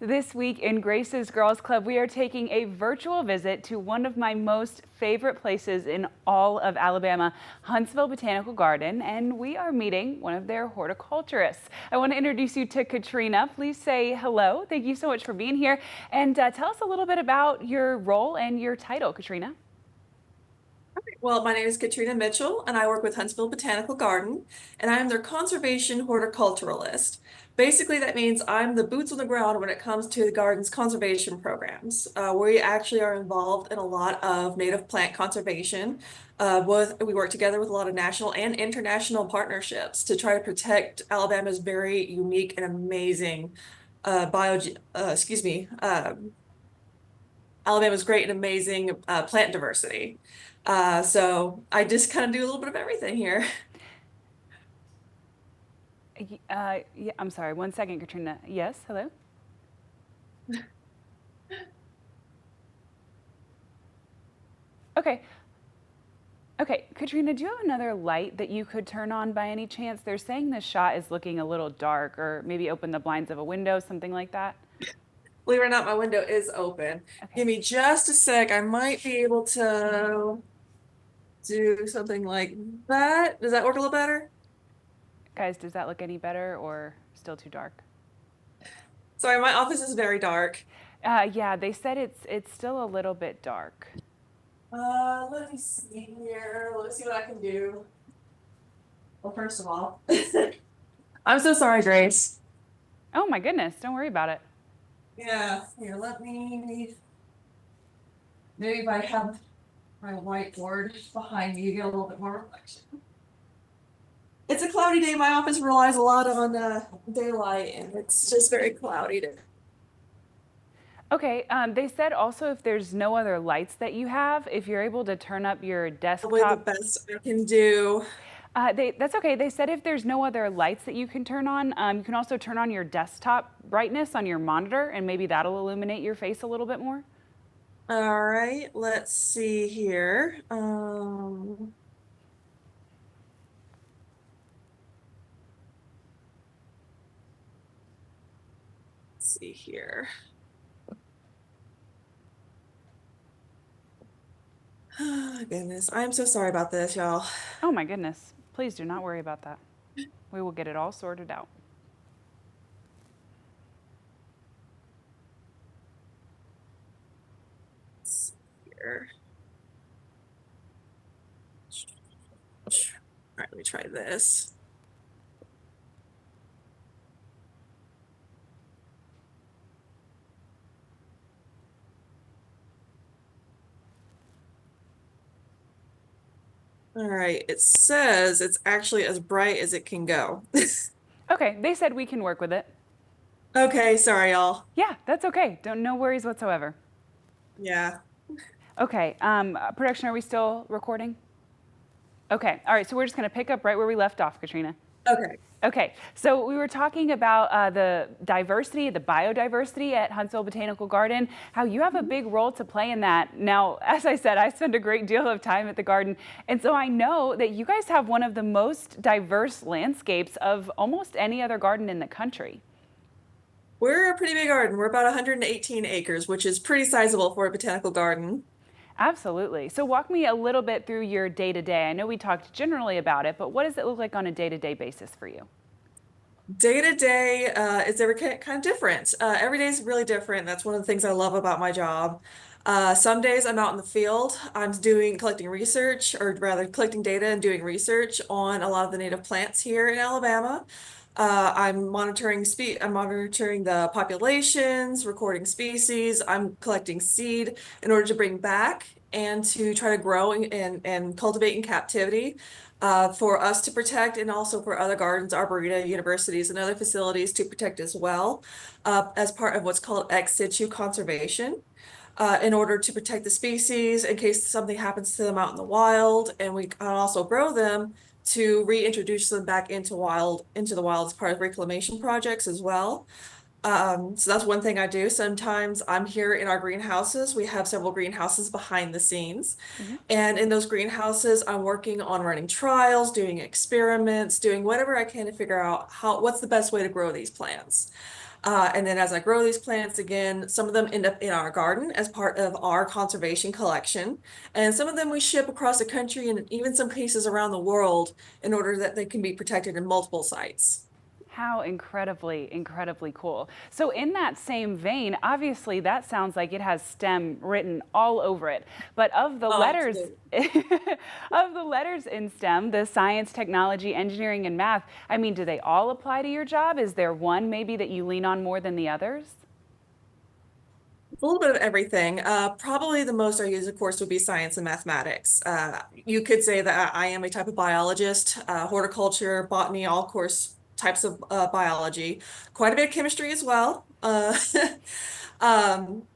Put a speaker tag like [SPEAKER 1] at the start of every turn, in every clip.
[SPEAKER 1] This week in Grace's Girls Club, we are taking a virtual visit to one of my most favorite places in all of Alabama, Huntsville Botanical Garden, and we are meeting one of their horticulturists. I want to introduce you to Katrina. Please say hello. Thank you so much for being here, and tell us a little bit about your role and your title, Katrina.
[SPEAKER 2] Well, my name is Katrina Mitchell, and I work with Huntsville Botanical Garden, and I'm their conservation horticulturalist. Basically, that means I'm the boots on the ground when it comes to the garden's conservation programs. We actually are involved in a lot of native plant conservation. We work together with a lot of national and international partnerships to try to protect Alabama's very unique and amazing Alabama's great and amazing plant diversity. So I just kind of do a little bit of everything here.
[SPEAKER 1] Yeah, I'm sorry, one second, Katrina. Yes, hello? Okay. Okay, Katrina, do you have another light that you could turn on by any chance? They're saying the shot is looking a little dark, or maybe open the blinds of a window, something like that.
[SPEAKER 2] Believe it or not, my window is open.
[SPEAKER 1] Okay.
[SPEAKER 2] Give me just a sec. I might be able to do something like that. Does that work a little better?
[SPEAKER 1] Guys, does that look any better or still too dark?
[SPEAKER 2] Sorry, my office is very dark.
[SPEAKER 1] Yeah, they said it's still a little bit dark.
[SPEAKER 2] Let me see here. Let me see what I can do. Well, first of all, I'm so sorry, Grace.
[SPEAKER 1] Oh my goodness, don't worry about it.
[SPEAKER 2] Yeah, here, let me, maybe if I have my whiteboard behind me, you get a little bit more reflection. It's a cloudy day. My office relies a lot on daylight, and it's just very cloudy today.
[SPEAKER 1] Okay, they said also if there's no other lights that you have, if you're able to turn up your
[SPEAKER 2] Probably the
[SPEAKER 1] desktop.
[SPEAKER 2] best I can do.
[SPEAKER 1] That's okay. They said if there's no other lights that you can turn on, you can also turn on your desktop brightness on your monitor, and maybe that'll illuminate your face a little bit more.
[SPEAKER 2] All right, let's see here. Let's see here. Oh, goodness, I'm so sorry about this, y'all.
[SPEAKER 1] Oh my goodness. Please do not worry about that. We will get it all sorted out.
[SPEAKER 2] Let's see here. All right, let me try this. All right, it says it's actually as bright as it can go.
[SPEAKER 1] Okay, they said we can work with it.
[SPEAKER 2] Okay, sorry, y'all.
[SPEAKER 1] Yeah, that's okay. Don't no worries whatsoever.
[SPEAKER 2] Yeah.
[SPEAKER 1] Okay, production, are we still recording? Okay, all right, so we're just gonna pick up right where we left off, Katrina.
[SPEAKER 2] Okay.
[SPEAKER 1] Okay, so we were talking about the diversity, the biodiversity at Huntsville Botanical Garden, how you have a big role to play in that. Now, as I said, I spend a great deal of time at the garden, and so I know that you guys have one of the most diverse landscapes of almost any other garden in the country.
[SPEAKER 2] We're a pretty big garden. We're about 118 acres, which is pretty sizable for a botanical garden.
[SPEAKER 1] Absolutely. So walk me a little bit through your day to day. I know we talked generally about it, but what does it look like on a day to day basis for you?
[SPEAKER 2] Day to day is every kind of different. Every day is really different. That's one of the things I love about my job. Some days I'm out in the field. I'm doing collecting research, or rather collecting data and doing research on a lot of the native plants here in Alabama. I'm monitoring the populations, recording species. I'm collecting seed in order to bring back and to try to grow and cultivate in captivity for us to protect, and also for other gardens, arboreta, universities, and other facilities to protect as well, as part of what's called ex situ conservation. In order to protect the species in case something happens to them out in the wild, and we can also grow them to reintroduce them back into the wild as part of reclamation projects as well. So that's one thing I do. Sometimes I'm here in our greenhouses. We have several greenhouses behind the scenes.
[SPEAKER 1] Mhm.
[SPEAKER 2] And in those greenhouses, I'm working on running trials, doing experiments, doing whatever I can to figure out what's the best way to grow these plants. And then as I grow these plants again, some of them end up in our garden as part of our conservation collection. And some of them we ship across the country and even some cases around the world in order that they can be protected in multiple sites.
[SPEAKER 1] How incredibly, incredibly cool. So in that same vein, obviously that sounds like it has STEM written all over it. But of the
[SPEAKER 2] Oh,
[SPEAKER 1] letters
[SPEAKER 2] absolutely.
[SPEAKER 1] of the letters in STEM, the science, technology, engineering, and math, I mean, do they all apply to your job? Is there one maybe that you lean on more than the others?
[SPEAKER 2] A little bit of everything. Probably the most I use, of course, would be science and mathematics. You could say that I am a type of biologist, horticulture, botany, all course types of biology, quite a bit of chemistry as well.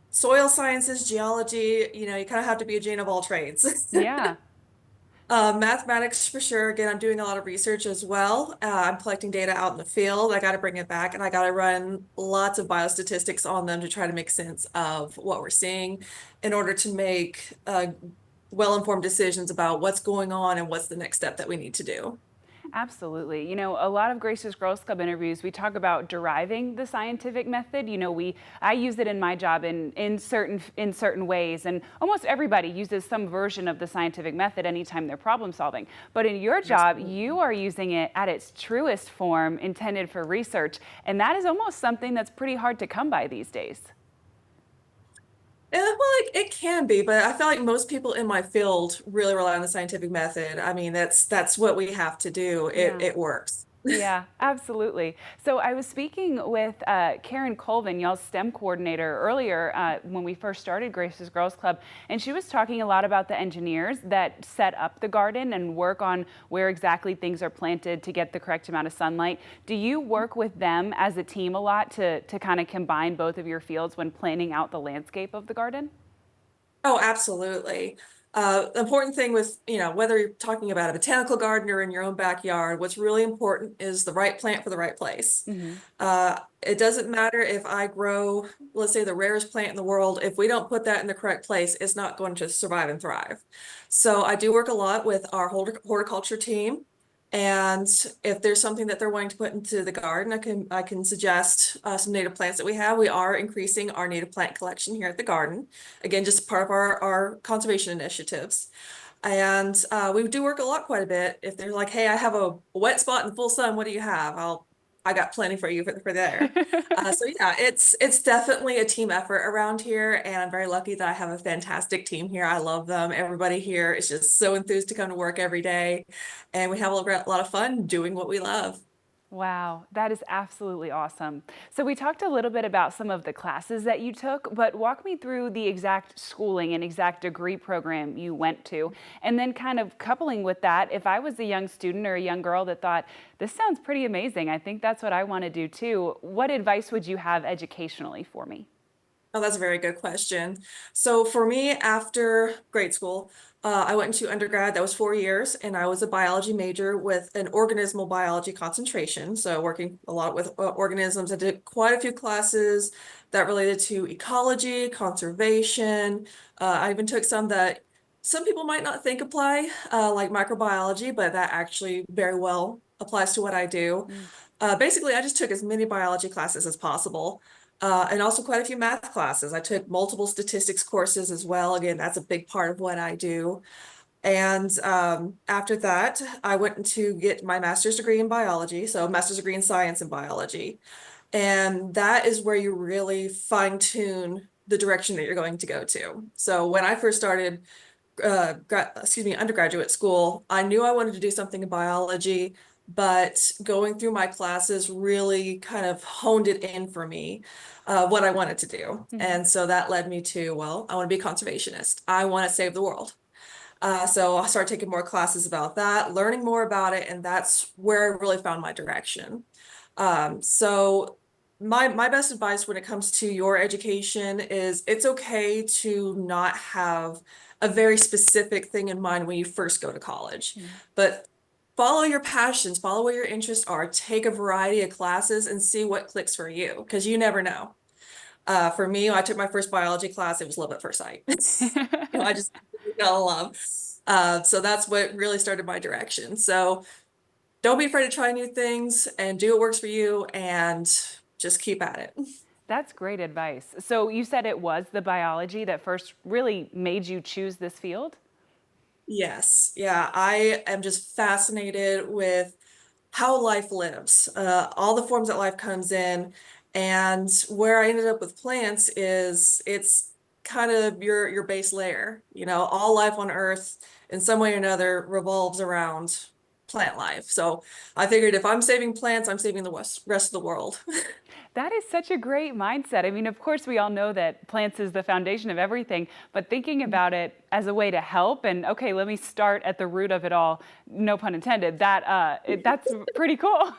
[SPEAKER 2] Soil sciences, geology, you kind of have to be a Jane of all trades.
[SPEAKER 1] Yeah.
[SPEAKER 2] Mathematics for sure. Again, I'm doing a lot of research as well. I'm collecting data out in the field. I got to bring it back and I got to run lots of biostatistics on them to try to make sense of what we're seeing in order to make well-informed decisions about what's going on and what's the next step that we need to do.
[SPEAKER 1] Absolutely. You know, a lot of Grace's Girls Club interviews, we talk about deriving the scientific method. You know, I use it in my job in certain ways, and almost everybody uses some version of the scientific method anytime they're problem solving. But in your job,
[SPEAKER 2] Absolutely.
[SPEAKER 1] you are using it at its truest form, intended for research, and that is almost something that's pretty hard to come by these days.
[SPEAKER 2] Well, it can be, but I feel like most people in my field really rely on the scientific method. I mean, that's what we have to do. It
[SPEAKER 1] Yeah.
[SPEAKER 2] it works.
[SPEAKER 1] Yeah, absolutely. So I was speaking with Karen Colvin, y'all's STEM coordinator, earlier when we first started Grace's Girls Club, and she was talking a lot about the engineers that set up the garden and work on where exactly things are planted to get the correct amount of sunlight. Do you work with them as a team a lot to kind of combine both of your fields when planning out the landscape of the garden?
[SPEAKER 2] Oh, absolutely. The important thing with, whether you're talking about a botanical garden or in your own backyard, what's really important is the right plant for the right place.
[SPEAKER 1] Hmm.
[SPEAKER 2] It doesn't matter if I grow, let's say, the rarest plant in the world, if we don't put that in the correct place, it's not going to survive and thrive. So I do work a lot with our horticulture team. And if there's something that they're wanting to put into the garden, I can suggest some native plants that we have. We are increasing our native plant collection here at the garden. Again, just part of our conservation initiatives. And we do work a lot, quite a bit. If they're like, hey, I have a wet spot in full sun, what do you have? I got plenty for you for there. So yeah, it's definitely a team effort around here, and I'm very lucky that I have a fantastic team here. I love them. Everybody here is just so enthused to come to work every day, and we have a lot of fun doing what we love.
[SPEAKER 1] Wow, that is absolutely awesome. So we talked a little bit about some of the classes that you took, but walk me through the exact schooling and exact degree program you went to. And then kind of coupling with that, if I was a young student or a young girl that thought, this sounds pretty amazing, I think that's what I want to do too, what advice would you have educationally for me?
[SPEAKER 2] Oh, that's a very good question. So for me, after grade school, I went into undergrad. That was 4 years, and I was a biology major with an organismal biology concentration. So working a lot with organisms. I did quite a few classes that related to ecology, conservation. I even took some that some people might not think apply, like microbiology, but that actually very well applies to what I do.
[SPEAKER 1] Mm.
[SPEAKER 2] Basically, I just took as many biology classes as possible. And also quite a few math classes. I took multiple statistics courses as well. Again, that's a big part of what I do. And after that, I went to get my master's degree in biology, so master's degree in science and biology. And that is where you really fine tune the direction that you're going to go to. So when I first started undergraduate school, I knew I wanted to do something in biology, but going through my classes really kind of honed it in for me, what I wanted to do.
[SPEAKER 1] Mhm.
[SPEAKER 2] And so that led me to, well, I want to be a conservationist. I want to save the world. So I started taking more classes about that, learning more about it, and that's where I really found my direction. So my best advice when it comes to your education is it's okay to not have a very specific thing in mind when you first go to college,
[SPEAKER 1] Mm.
[SPEAKER 2] but follow your passions, follow what your interests are, take a variety of classes and see what clicks for you, because you never know. For me, I took my first biology class, it was love at first sight. I just fell in love. So that's what really started my direction. So don't be afraid to try new things and do what works for you and just keep at it.
[SPEAKER 1] That's great advice. So you said it was the biology that first really made you choose this field?
[SPEAKER 2] Yes, yeah, I am just fascinated with how life lives, all the forms that life comes in. And where I ended up with plants is it's kind of your base layer. All life on Earth in some way or another revolves around plant life. So I figured if I'm saving plants, I'm saving the rest of the world.
[SPEAKER 1] That is such a great mindset. I mean, of course, we all know that plants is the foundation of everything, but thinking about it as a way to help and, okay, let me start at the root of it all, no pun intended, that's pretty cool.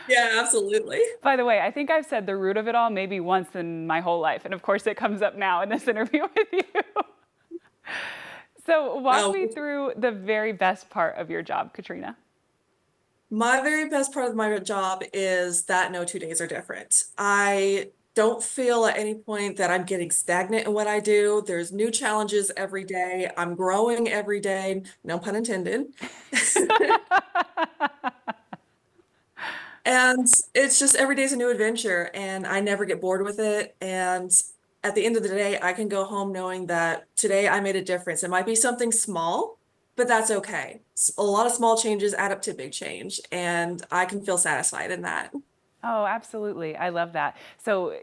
[SPEAKER 2] Yeah, absolutely.
[SPEAKER 1] By the way, I think I've said the root of it all maybe once in my whole life. And of course, it comes up now in this interview with you. So walk me
[SPEAKER 2] Oh,
[SPEAKER 1] through the very best part of your job, Katrina.
[SPEAKER 2] my very best part of my job is that no 2 days are different. I don't feel at any point that I'm getting stagnant in what I do. There's new challenges every day. I'm growing every day, no pun intended. And it's just every day's a new adventure, and I never get bored with it. And at the end of the day, I can go home knowing that today I made a difference. It might be something small, but that's okay. A lot of small changes add up to big change, and I can feel satisfied in that.
[SPEAKER 1] Oh, absolutely. I love that. So,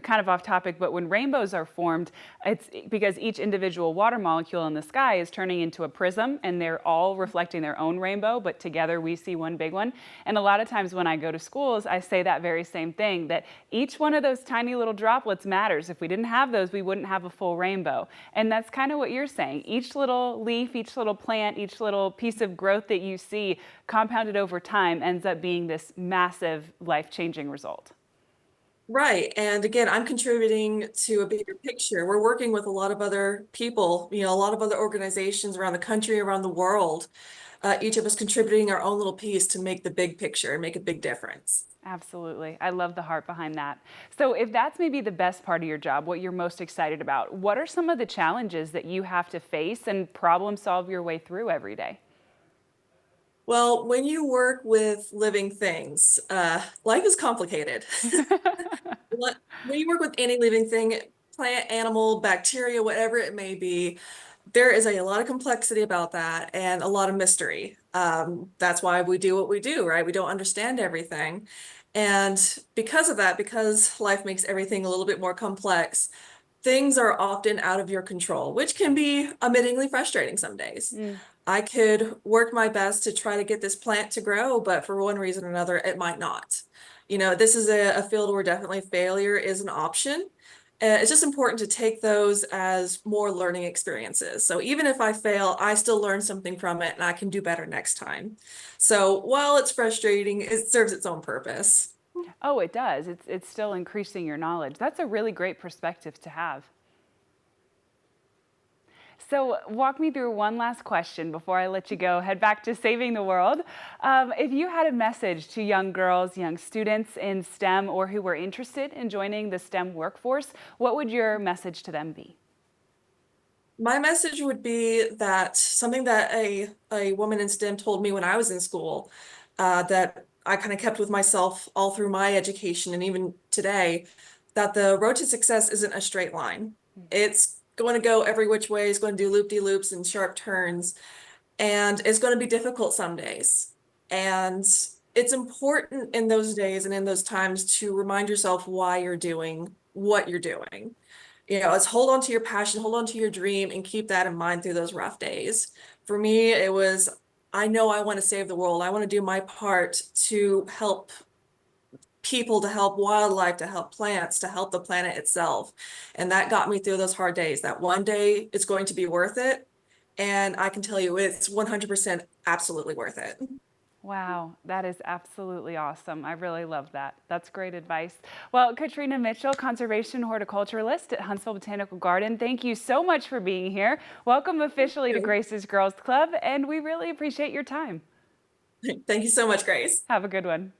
[SPEAKER 1] kind of off topic, but when rainbows are formed, it's because each individual water molecule in the sky is turning into a prism and they're all reflecting their own rainbow, but together we see one big one. And a lot of times when I go to schools, I say that very same thing, that each one of those tiny little droplets matters. If we didn't have those, we wouldn't have a full rainbow. And that's kind of what you're saying. Each little leaf, each little plant, each little piece of growth that you see compounded over time ends up being this massive life-changing result.
[SPEAKER 2] Right. And again, I'm contributing to a bigger picture. We're working with a lot of other people, a lot of other organizations around the country, around the world. Each of us contributing our own little piece to make the big picture and make a big difference.
[SPEAKER 1] Absolutely. I love the heart behind that. So if that's maybe the best part of your job, what you're most excited about, what are some of the challenges that you have to face and problem solve your way through every day?
[SPEAKER 2] Well, when you work with living things, life is complicated. When you work with any living thing, plant, animal, bacteria, whatever it may be, there is a lot of complexity about that and a lot of mystery. That's why we do what we do, right? We don't understand everything. And because of that, because life makes everything a little bit more complex, things are often out of your control, which can be admittingly frustrating some days.
[SPEAKER 1] Mm.
[SPEAKER 2] I could work my best to try to get this plant to grow, but for one reason or another, it might not. This is a field where definitely failure is an option. It's just important to take those as more learning experiences. So even if I fail, I still learn something from it and I can do better next time. So while it's frustrating, it serves its own purpose.
[SPEAKER 1] Oh, it does. It's still increasing your knowledge. That's a really great perspective to have. So walk me through one last question before I let you go, head back to saving the world. If you had a message to young girls, young students in STEM, or who were interested in joining the STEM workforce, what would your message to them be?
[SPEAKER 2] My message would be that something that a woman in STEM told me when I was in school, that I kind of kept with myself all through my education and even today, that the road to success isn't a straight line. It's going to go every which way. It's going to do loop-de-loops and sharp turns, and it's going to be difficult some days. And it's important in those days and in those times to remind yourself why you're doing what you're doing. It's hold on to your passion, hold on to your dream, and keep that in mind through those rough days. For me, it was, I know I want to save the world. I want to do my part to help people, to help wildlife, to help plants, to help the planet itself. And that got me through those hard days. That one day it's going to be worth it. And I can tell you it's 100% absolutely worth it.
[SPEAKER 1] Wow, that is absolutely awesome. I really love that. That's great advice. Well, Katrina Mitchell, conservation horticulturalist at Huntsville Botanical Garden, thank you so much for being here. Welcome officially to Grace's Girls Club, and we really appreciate your time.
[SPEAKER 2] Thank you so much, Grace.
[SPEAKER 1] Have a good one.